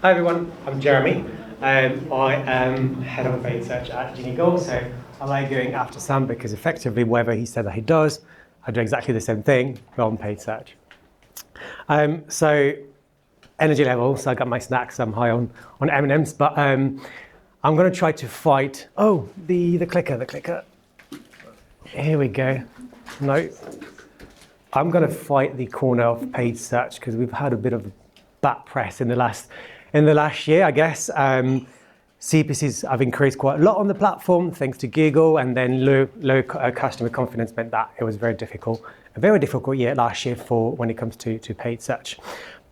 Hi everyone, I'm Jeremy. I am head of paid search at Genie Goals, so I like going after Sam because effectively whatever he said that he does, I do exactly the same thing, but on paid search. So energy levels, so I got my snacks, I'm high on M&Ms, but I'm going to try to fight, the clicker. Here we go. No, I'm going to fight the corner of paid search because we've had a bit of bad press in the last year, I guess. CPCs have increased quite a lot on the platform thanks to Google, and then low customer confidence meant that it was a very difficult year last year for when it comes to paid search.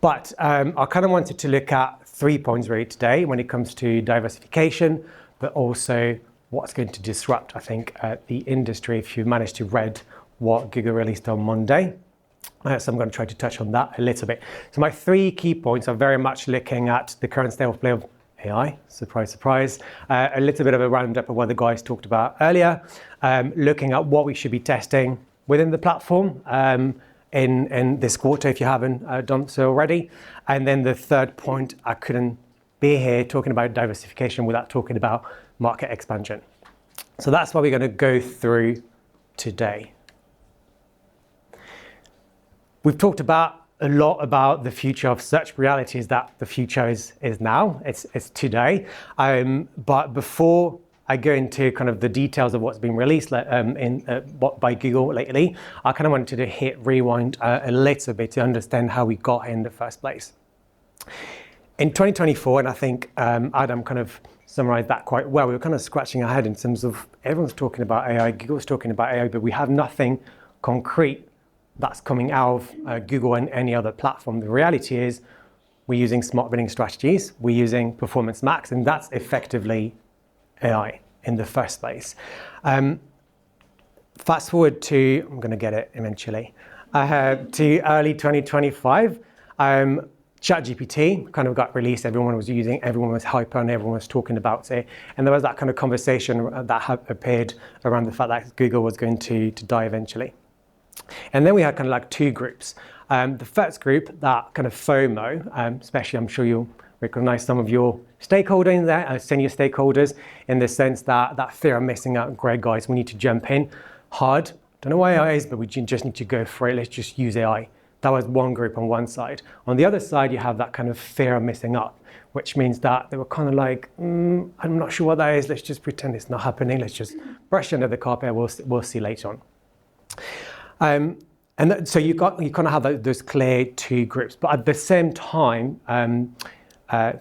But I kind of wanted to look at 3 points really today when it comes to diversification, but also what's going to disrupt, I think, the industry if you manage to read what Google released on Monday. So I'm going to try to touch on that a little bit. So my 3 key points are very much looking at the current state of play of AI, surprise, surprise, a little bit of a roundup of what the guys talked about earlier, looking at what we should be testing within the platform in this quarter if you haven't done so already. And then the third point, I couldn't be here talking about diversification without talking about market expansion. So that's what we're going to go through today. We've talked about a lot about the future of search. Reality is that the future is now, it's today. But before I go into kind of the details of what's been released by Google lately, I kind of wanted to hit rewind a little bit to understand how we got in the first place. In 2024, and I think Adam kind of summarized that quite well, we were kind of scratching our head in terms of everyone's talking about AI, Google's talking about AI, but we have nothing concrete that's coming out of Google and any other platform. The reality is we're using smart bidding strategies, we're using Performance Max, and that's effectively AI in the first place. Fast forward to, I'm going to get it eventually, to early 2025. ChatGPT kind of got released, everyone was using, everyone was hyper and everyone was talking about it. And there was that kind of conversation that had appeared around the fact that Google was going to die eventually. And then we had kind of like 2 groups. The first group, that kind of FOMO, especially I'm sure you'll recognize some of your stakeholders in there, senior stakeholders, in the sense that fear of missing out. Great guys, we need to jump in hard. Don't know why AI is, but we just need to go for it. Let's just use AI. That was one group on one side. On the other side, you have that kind of fear of missing out, which means that they were kind of like, I'm not sure what that is. Let's just pretend it's not happening. Let's just brush it under the carpet. We'll see later on. So you kind of have those clear 2 groups, but at the same time,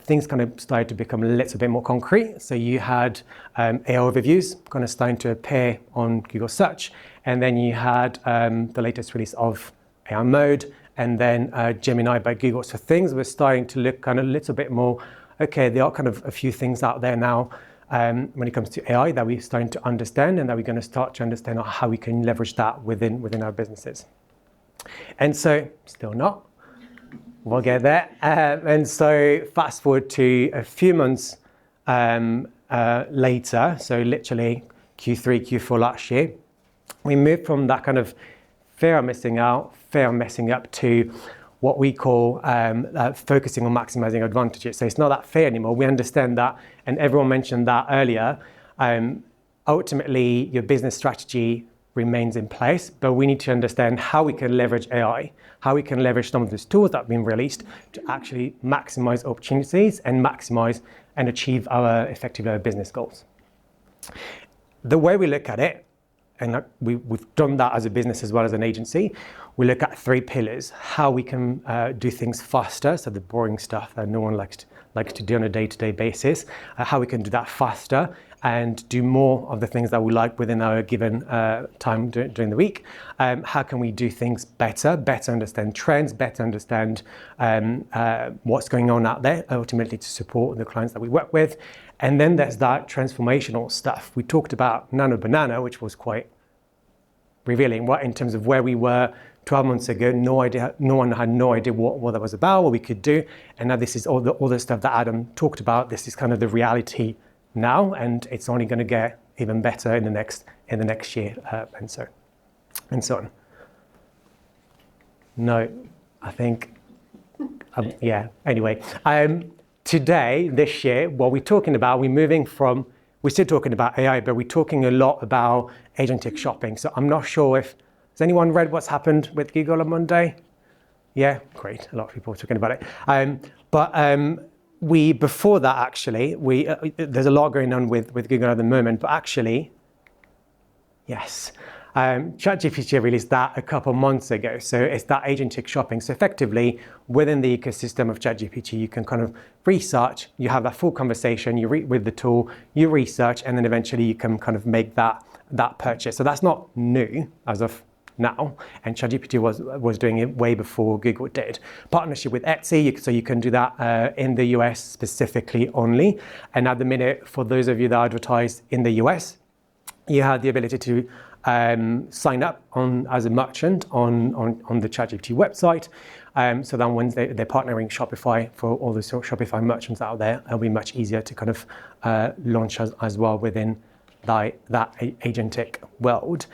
things kind of started to become a little bit more concrete. So you had AI overviews kind of starting to appear on Google search, and then you had the latest release of AI mode, and then Gemini by Google. So things were starting to look kind of a little bit more, okay, there are kind of a few things out there now when it comes to AI that we're starting to understand, and that we're going to start to understand how we can leverage that within our businesses. And so, still not, we'll get there. And so fast forward to a few months later, so literally Q3, Q4 last year, we moved from that kind of fear of missing out, fear of messing up, to what we call focusing on maximizing advantages. So it's not that fear anymore. We understand that, and everyone mentioned that earlier. Ultimately, your business strategy remains in place, but we need to understand how we can leverage AI, how we can leverage some of these tools that have been released to actually maximize opportunities and maximize and achieve our business goals. The way we look at it, and we've done that as a business as well as an agency, we look at 3 pillars: how we can do things faster, so the boring stuff that no one likes to do on a day-to-day basis, how we can do that faster and do more of the things that we like within our given time during the week. How can we do things better understand trends, better understand what's going on out there, ultimately to support the clients that we work with. And then there's that transformational stuff. We talked about Nano Banana, which was quite revealing, what in terms of where we were 12 months ago. No one had no idea what that was about, what we could do. And now this is all the stuff that Adam talked about. This is kind of the reality now, and it's only going to get even better in the next year, and so on. No, I think, yeah. Anyway, today, this year, what we're talking about, we're still talking about AI, but we're talking a lot about agentic shopping. So I'm not sure if, has anyone read what's happened with Google on Monday? Yeah, great. A lot of people are talking about it. Before that, actually, there's a lot going on with Google at the moment, but actually, yes. ChatGPT released that a couple months ago. So it's that agentic shopping. So effectively, within the ecosystem of ChatGPT, you can kind of research, you have that full conversation, you read with the tool, you research, and then eventually you can kind of make that purchase. So that's not new as of now, and ChatGPT was doing it way before Google did. Partnership with Etsy, so you can do that in the US specifically only. And at the minute, for those of you that advertise in the US, you have the ability to sign up as a merchant on the ChatGPT website. So then when they're partnering Shopify, for all the Shopify merchants out there, it'll be much easier to kind of launch as well within that agentic world.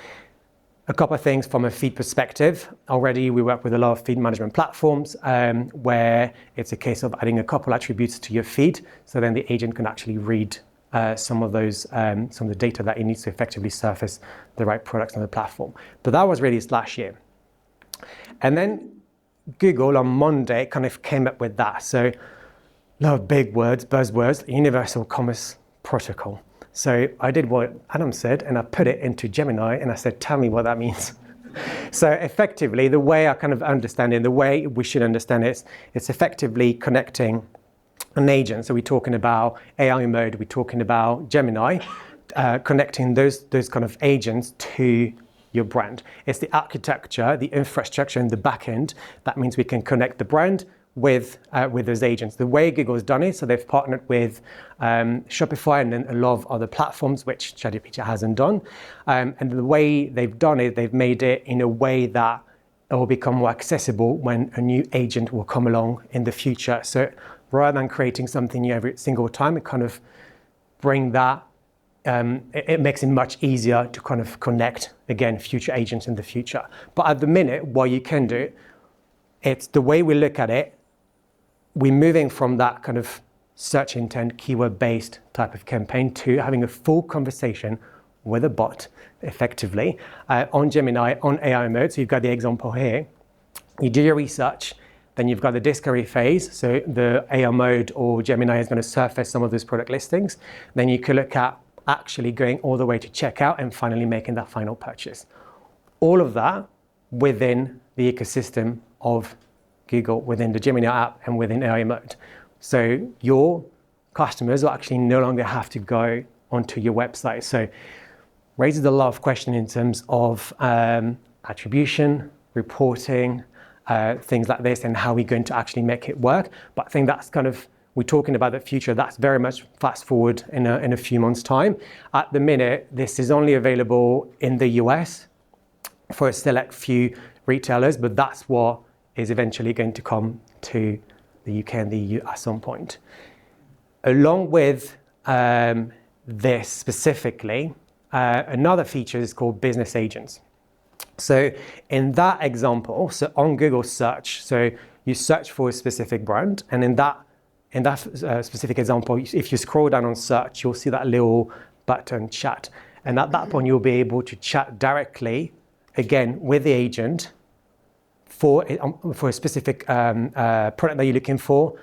A couple of things from a feed perspective. Already we work with a lot of feed management platforms where it's a case of adding a couple attributes to your feed, so then the agent can actually read some of the data that it needs to effectively surface the right products on the platform. But that was released last year. And then Google on Monday kind of came up with that. So a lot of big words, buzzwords, Universal Commerce Protocol. So I did what Adam said, and I put it into Gemini, and I said, tell me what that means. So effectively, the way I kind of understand it, the way we should understand it, it's effectively connecting an agent. So we're talking about AI mode, we're talking about Gemini, connecting those kind of agents to your brand. It's the architecture, the infrastructure, and the backend. That means we can connect the brand with those agents. The way Google's done it, so they've partnered with Shopify and then a lot of other platforms, which ChatGPT hasn't done. And the way they've done it, they've made it in a way that it will become more accessible when a new agent will come along in the future. So rather than creating something new every single time, it kind of bring that, it makes it much easier to kind of connect, again, future agents in the future. But at the minute, what you can do, it's the way we look at it, we're moving from that kind of search intent, keyword-based type of campaign to having a full conversation with a bot, effectively, on Gemini, on AI mode. So you've got the example here. You do your research, then you've got the discovery phase. So the AI mode or Gemini is going to surface some of those product listings. Then you can look at actually going all the way to checkout and finally making that final purchase. All of that within the ecosystem of Google, within the Gemini app and within AI mode. So your customers will actually no longer have to go onto your website. So raises a lot of questions in terms of attribution, reporting, things like this, and how we're going to actually make it work. But I think that's kind of, we're talking about the future, that's very much fast forward in a few months' time. At the minute, this is only available in the US for a select few retailers, but that's what is eventually going to come to the UK and the EU at some point. Along with this specifically, another feature is called business agents. So in that example, so on Google search, so you search for a specific brand, and in that specific example, if you scroll down on search, you'll see that little button chat. And at that point, you'll be able to chat directly, again, with the agent for a specific product that you're looking for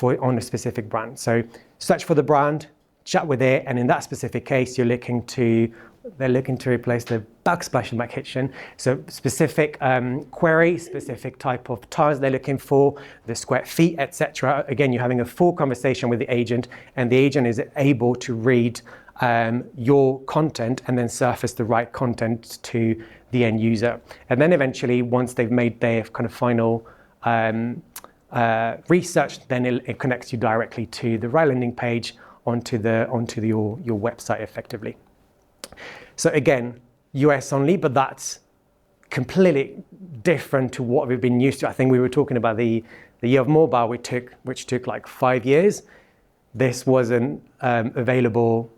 on a specific brand. So search for the brand, chat with it, and in that specific case, they're looking to replace the backsplash in my kitchen. So specific query, specific type of tiles they're looking for, the square feet, etc. Again, you're having a full conversation with the agent, and the agent is able to read your content and then surface the right content to the end user. And then eventually, once they've made their kind of final research, then it connects you directly to the right landing page onto your website effectively. So again, US only, but that's completely different to what we've been used to. I think we were talking about the year of mobile, which took like 5 years. This wasn't available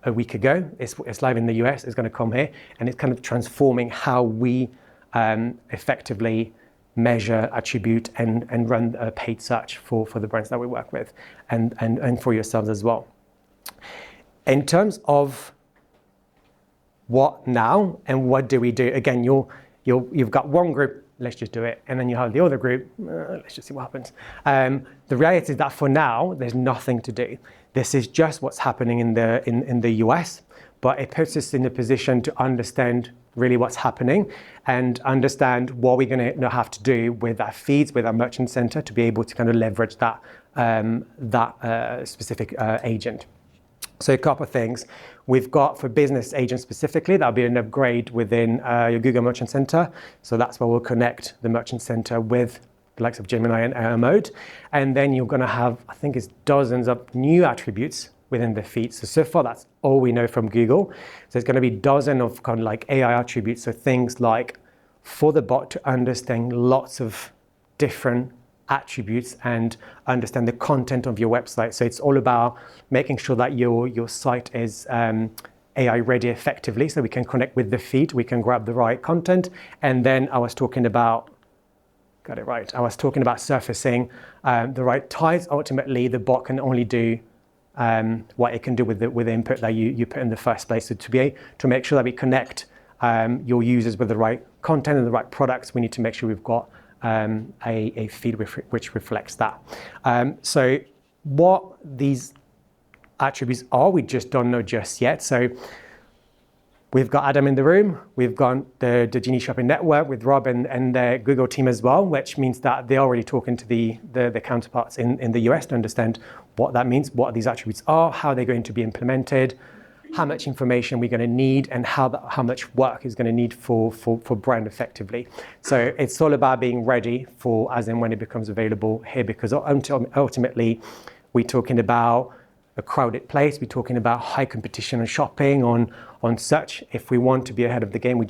a week ago. It's live in the US, it's going to come here, and it's kind of transforming how we effectively measure, attribute, and run a paid search for the brands that we work with, and for yourselves as well. In terms of what now and what do we do, again, you've got one group, let's just do it, and then you have the other group, let's just see what happens. The reality is that for now, there's nothing to do. This is just what's happening in the US, but it puts us in a position to understand really what's happening and understand what we're going to have to do with our feeds, with our merchant center, to be able to kind of leverage that specific agent. So a couple of things. We've got for business agents specifically, that'll be an upgrade within your Google Merchant Center. So that's where we'll connect the Merchant Center with the likes of Gemini and AI Mode. And then you're going to have, I think it's dozens of new attributes within the feed. So far, that's all we know from Google. So there's going to be dozens of kind of like AI attributes. So things like for the bot to understand lots of different attributes and understand the content of your website. So it's all about making sure that your site is AI ready effectively, so we can connect with the feed, we can grab the right content. And then I was talking about surfacing the right tags. Ultimately, the bot can only do what it can do with the input that you put in the first place. So to make sure that we connect your users with the right content and the right products, we need to make sure we've got a feed which reflects that. So what these attributes are, we just don't know just yet. So we've got Adam in the room, we've got the Genie Shopping Network with Rob and the Google team as well, which means that they're already talking to the counterparts in the US to understand what that means, what these attributes are, how they're going to be implemented, how much information we're going to need, and how much work is going to need for brand effectively. So it's all about being ready for as and when it becomes available here, because ultimately we're talking about a crowded place, we're talking about high competition and shopping on search. If we want to be ahead of the game,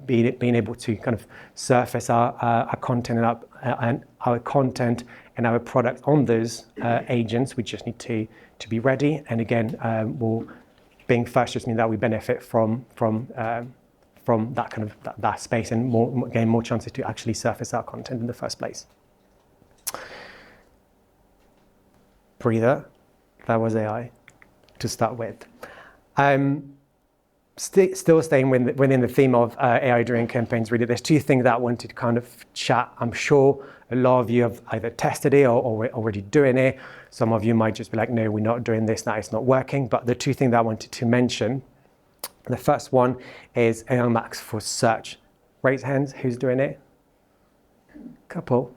being able to kind of surface our content and our content and our product on those agents, we just need to be ready. And again, being first just means that we benefit from that kind of that space and gain more chances to actually surface our content in the first place. Breather, that was AI to start with. Still staying within the theme of AI during campaigns, really, there's two things that I wanted to kind of chat. I'm sure a lot of you have either tested it or we're already doing it. Some of you might just be like, no, we're not doing this, now it's not working. But the two things that I wanted to mention, the first one is AI Max for search. Raise hands, who's doing it? Couple.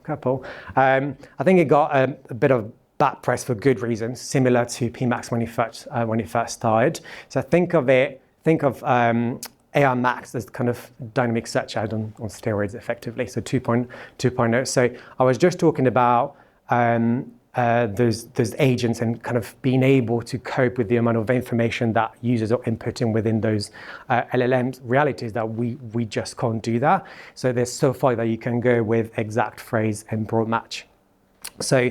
I think it got a bit of bad press for good reasons, similar to PMax when it first started. So think of AI Max as kind of dynamic search ad on steroids, effectively, so 2.0. So I was just talking about those agents and kind of being able to cope with the amount of information that users are inputting within those LLMs. Reality is that we just can't do that. So there's so far that you can go with exact phrase and broad match. So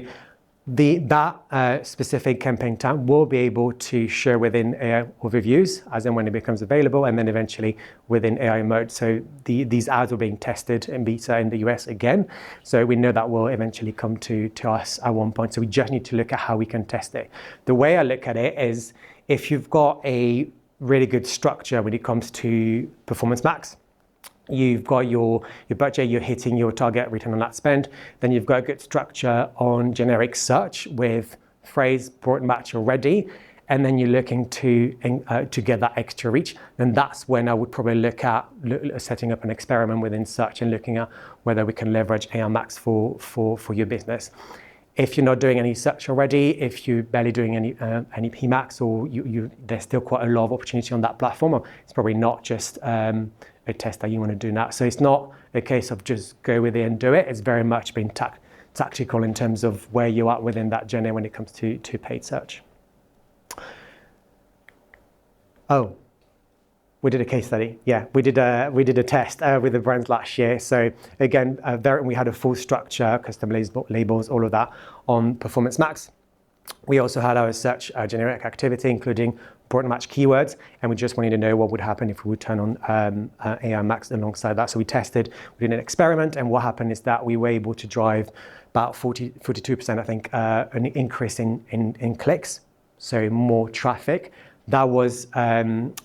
that specific campaign type will be able to share within AI overviews as and when it becomes available, and then eventually within AI mode. So these ads are being tested in beta in the US again. So we know that will eventually come to us at one point. So we just need to look at how we can test it. The way I look at it is, if you've got a really good structure when it comes to Performance Max, you've got your budget, you're hitting your target return on ad spend, then you've got a good structure on generic search with phrase, broad match already, and then you're looking to get that extra reach, then that's when I would probably look at setting up an experiment within search and looking at whether we can leverage AI Max for your business. If you're not doing any search already, if you're barely doing any PMax, or there's still quite a lot of opportunity on that platform, it's probably not just a test that you want to do now. So it's not a case of just go with it and do it. It's very much been tactical in terms of where you are within that journey when it comes to paid search. Oh, we did a case study. Yeah, we did a test with the brands last year. So again, we had a full structure, custom labels, all of that on Performance Max. We also had our search generic activity, including support match keywords, and we just wanted to know what would happen if we would turn on AI Max alongside that. So we did an experiment, and what happened is that we were able to drive about 42%, I think, an increase in clicks, so more traffic. That was, when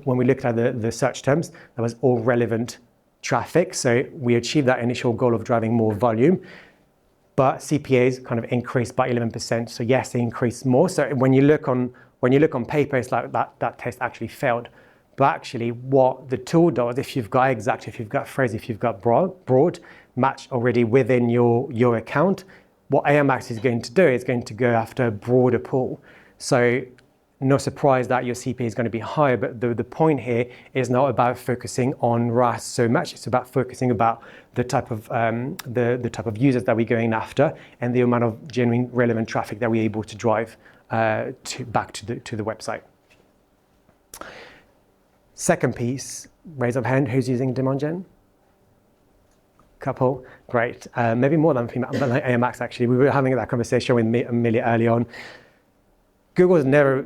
we looked at the search terms, that was all relevant traffic. So we achieved that initial goal of driving more volume, but CPAs kind of increased by 11%. So yes, they increased more. So when you look on paper, it's like that test actually failed. But actually what the tool does, if you've got exact, if you've got phrase, if you've got broad match already within your account, what AI Max is going to do is going to go after a broader pool. So no surprise that your CPA is going to be higher, but the point here is not about focusing on RAS so much. It's about focusing about the type of users that we're going after and the amount of genuine relevant traffic that we're able to drive back to the website. Second piece, raise of hand, who's using demand gen? Couple, great. Maybe more than AI Max actually. We were having that conversation with Millie early on. Google has never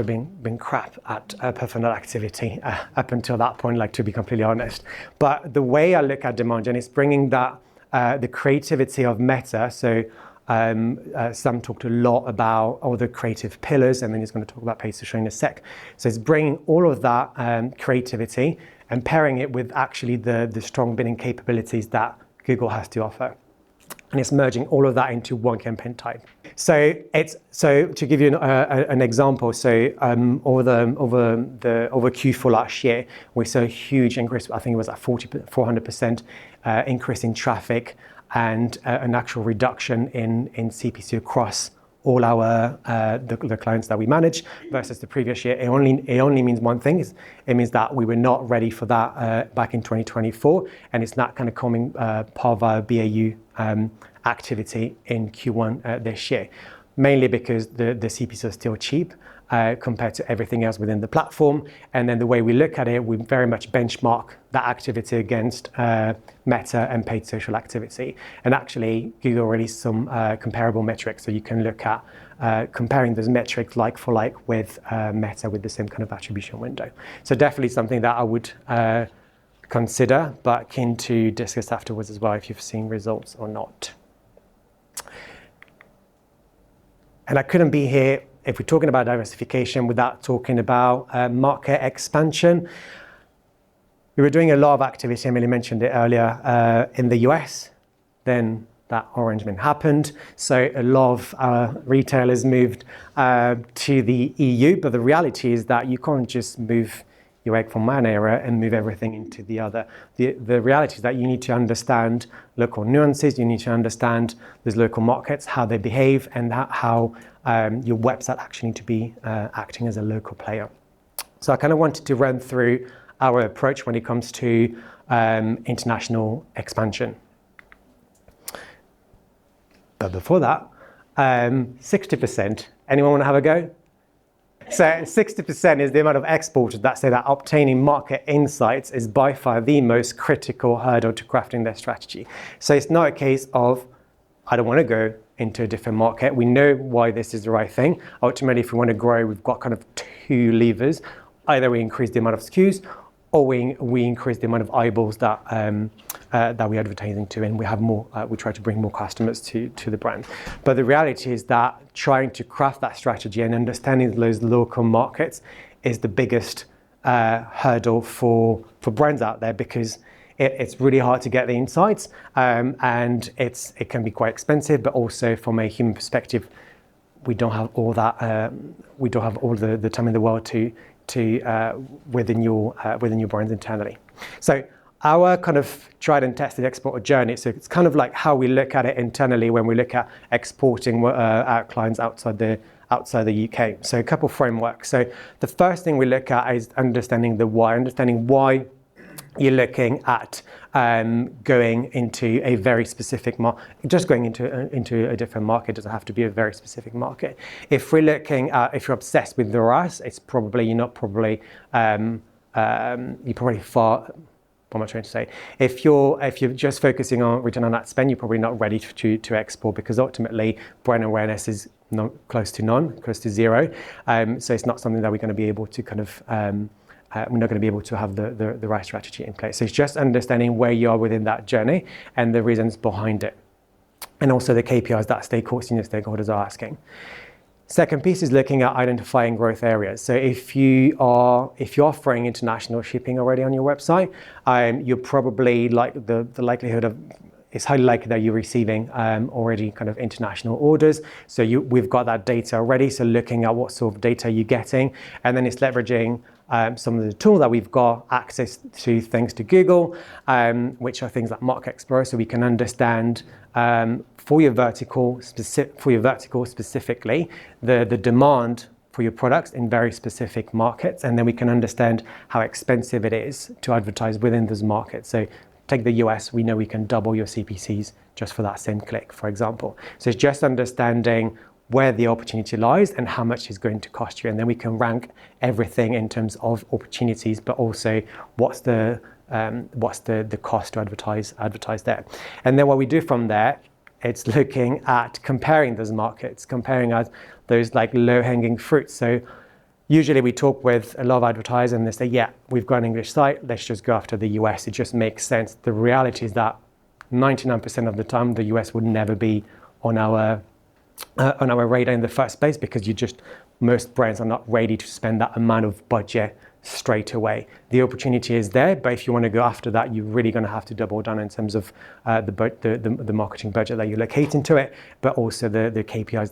been crap at per funnel activity up until that point, like, to be completely honest. But the way I look at demand gen is bringing that the creativity of Meta. So Sam talked a lot about all the creative pillars, and then he's going to talk about paid social in a sec. So it's bringing all of that creativity and pairing it with actually the strong bidding capabilities that Google has to offer. And it's merging all of that into one campaign type. So to give you an example, so over Q4 last year, we saw a huge increase. I think it was at 400% increase in traffic and an actual reduction in CPC across all our the clients that we manage versus the previous year. It only means one thing: it means that we were not ready for that back in 2024, and it's not kind of coming part of our BAU activity in Q1 this year, mainly because the CPCs are still cheap compared to everything else within the platform. And then the way we look at it, we very much benchmark that activity against Meta and paid social activity. And actually, Google released some comparable metrics, so you can look at comparing those metrics like for like with Meta with the same kind of attribution window. So definitely something that I would consider, but keen to discuss afterwards as well if you've seen results or not. And I couldn't be here if we're talking about diversification without talking about market expansion. We were doing a lot of activity, Emily mentioned it earlier, in the US. Then that arrangement happened. So a lot of our retailers moved to the EU, but the reality is that you can't just move your egg from one area and move everything into the other. The reality is that you need to understand local nuances, you need to understand those local markets, how they behave, and how your website actually need to be acting as a local player. So I kind of wanted to run through our approach when it comes to international expansion. But before that, 60%. Anyone want to have a go? So 60% is the amount of exporters that say that obtaining market insights is by far the most critical hurdle to crafting their strategy. So it's not a case of, I don't want to go into a different market. We know why this is the right thing. Ultimately, if we want to grow, we've got kind of two levers. Either we increase the amount of SKUs, or we increase the amount of eyeballs that we're advertising to, and we have more. We try to bring more customers to the brand. But the reality is that trying to craft that strategy and understanding those local markets is the biggest hurdle for brands out there, because it's really hard to get the insights, and it can be quite expensive. But also from a human perspective, we don't have all that. We don't have all the time in the world to within your brands internally. So our kind of tried and tested exporter journey. So it's kind of like how we look at it internally when we look at exporting our clients outside the UK. So a couple frameworks. So the first thing we look at is understanding why you're looking at going into a very specific market. Just going into a different market doesn't have to be a very specific market. If we're looking at, if you're obsessed with the RAS, it's probably you're probably what am I trying to say? If you're just focusing on return on ad spend, you're probably not ready to export, because ultimately brand awareness is close to zero. So it's not something that we're going to be able to kind of we're not going to be able to have the right strategy in place. So it's just understanding where you are within that journey and the reasons behind it, and also the KPIs that senior stakeholders are asking. Second piece is looking at identifying growth areas. So if you're offering international shipping already on your website, you're probably like the likelihood of, it's highly likely that you're receiving already kind of international orders. So we've got that data already. So looking at what sort of data you're getting, and then it's leveraging some of the tools that we've got access to, thanks to Google, which are things like Market Explorer, so we can understand for your vertical specifically the demand for your products in very specific markets, and then we can understand how expensive it is to advertise within those markets. So take the US, we know we can double your CPCs just for that same click, for example. So it's just understanding where the opportunity lies and how much it's going to cost you, and then we can rank everything in terms of opportunities, but also what's the cost to advertise there. And then what we do from there, it's looking at comparing those markets, comparing at those like low-hanging fruits. So usually we talk with a lot of advertisers and they say, yeah, we've got an English site, let's just go after the US. It just makes sense. The reality is that 99% of the time, the US would never be on our radar in the first place, because most brands are not ready to spend that amount of budget straight away. The opportunity is there, but if you want to go after that, you're really going to have to double down in terms of the marketing budget that you locate into it, but also the KPIs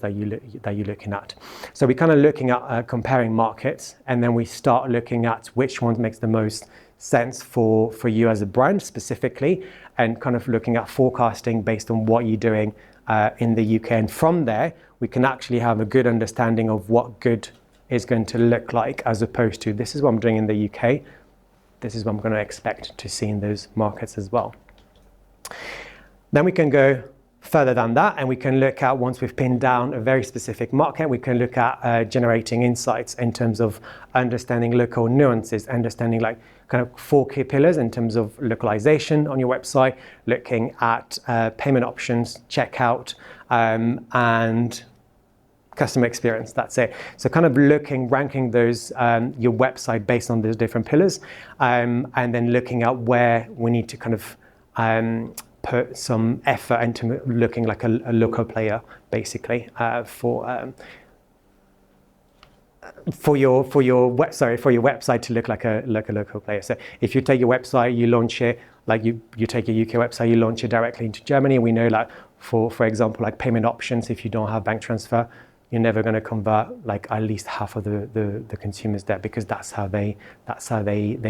that you're looking at. So we're kind of looking at comparing markets, and then we start looking at which one makes the most sense for you as a brand specifically, and kind of looking at forecasting based on what you're doing in the UK. And from there, we can actually have a good understanding of what good is going to look like, as opposed to this is what I'm doing in the UK, this is what I'm going to expect to see in those markets as well. Then we can go further than that, and we can look at, once we've pinned down a very specific market, we can look at generating insights in terms of understanding local nuances, understanding like kind of 4 key pillars in terms of localization on your website, looking at payment options, checkout, and customer experience. That's it. So kind of ranking those your website based on those different pillars, and then looking at where we need to kind of put some effort into looking like a local player, basically, for your website to look like a local player. So if you take your website, you launch it, like you take your UK website, you launch it directly into Germany. We know, like for example, like payment options, if you don't have bank transfer, you're never going to convert like at least half of the consumers there, because that's how they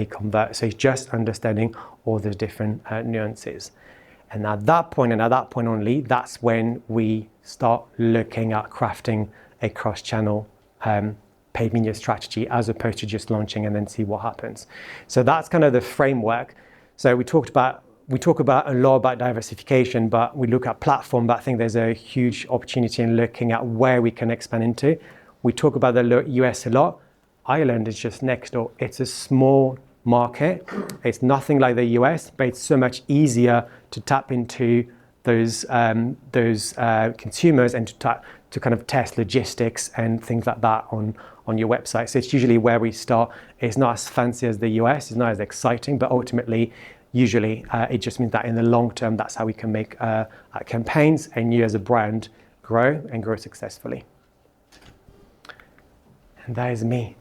convert. So it's just understanding all those different nuances. And at that point, and at that point only, that's when we start looking at crafting a cross-channel paid media strategy, as opposed to just launching and then see what happens. So that's kind of the framework. So we talk about a lot about diversification, but we look at platform, but I think there's a huge opportunity in looking at where we can expand into. We talk about the US a lot. Ireland is just next door. It's a small market. It's nothing like the US, but it's so much easier to tap into those consumers and to kind of test logistics and things like that on your website. So it's usually where we start. It's not as fancy as the US. It's not as exciting, but ultimately, usually it just means that in the long term, that's how we can make campaigns and you as a brand grow successfully. And that is me.